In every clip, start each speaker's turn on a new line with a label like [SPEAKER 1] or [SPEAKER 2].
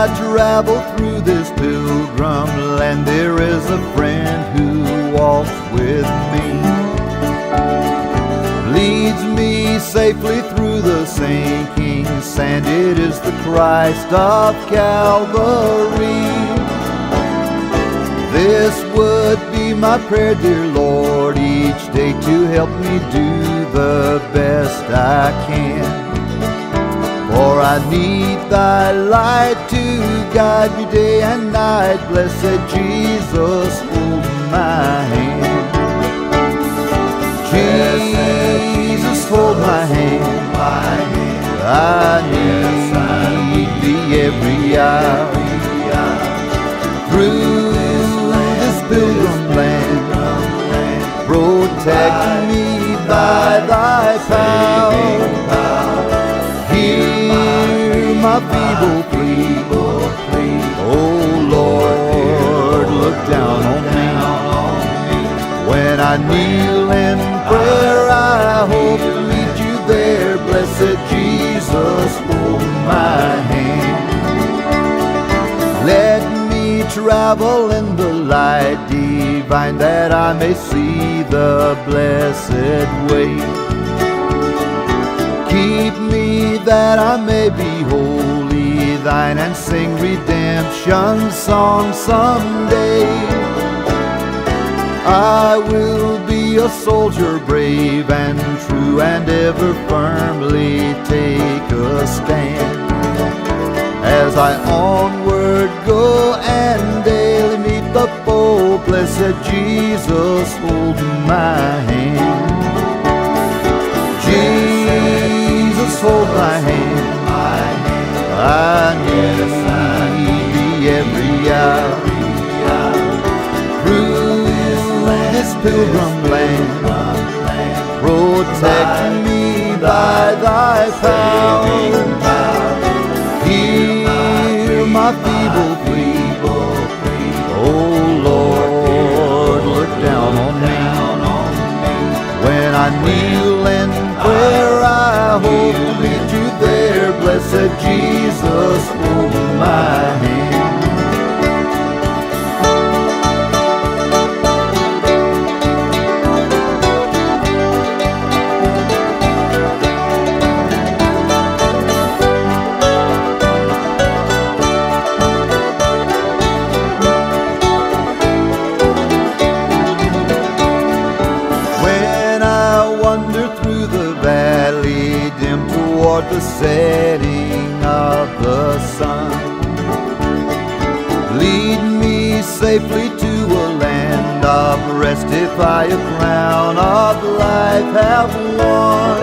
[SPEAKER 1] I travel through this pilgrim land, there is a friend who walks with me, leads me safely through the sinking sand. It is the Christ of Calvary. This would be my prayer, dear Lord, each day to help me do the best I can. For I need thy light to guide me day and night. Blessed Jesus, hold my hand. Jesus, hold my hand. I need thee every hour. Through this pilgrim land, protect me by thy power. Hear my feeble plea, oh Lord, look down on me. When I kneel in prayer, I hope to meet you there. Blessed Jesus, hold my hand. Let me travel in the light divine, that I may see the blessed way. Keep me that I may be wholly thine, and sing redemption songs someday. I will be a soldier brave and true, and ever firmly take a stand, as I onward go and daily meet the foe. Blessed Jesus, hold my hand. Jesus, hold my hand. I need thee every hour. Through this pilgrim land, protect me by thy power. Hear my feeble plea, oh Lord, look down on me. When I kneel in prayer, I hope to meet you there. Blessed Jesus, hold my hand. Valley dim toward the setting of the sun, lead me safely to a land of rest, if I a crown of life have won.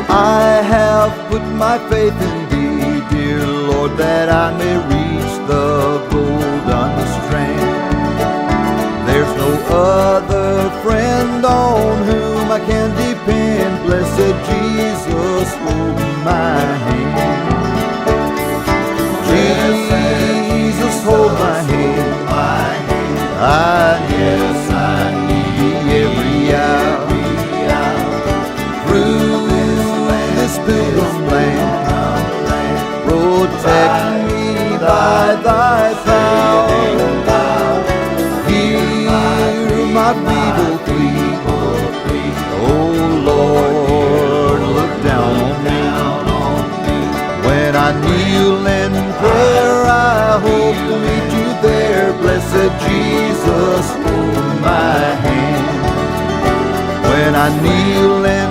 [SPEAKER 1] I have put my faith in thee, dear Lord, that I may reach the golden strand. There's no other friend on whom I can depend. Blessed Jesus, hold my hand. Jesus, hold my hand. I need thee every hour. Through this pilgrim land, protect me by thy power. Hear my feeble plea, oh Lord, look down on me. When I kneel in prayer, I hope to meet you there. Blessed Jesus, hold my hand. When I kneel in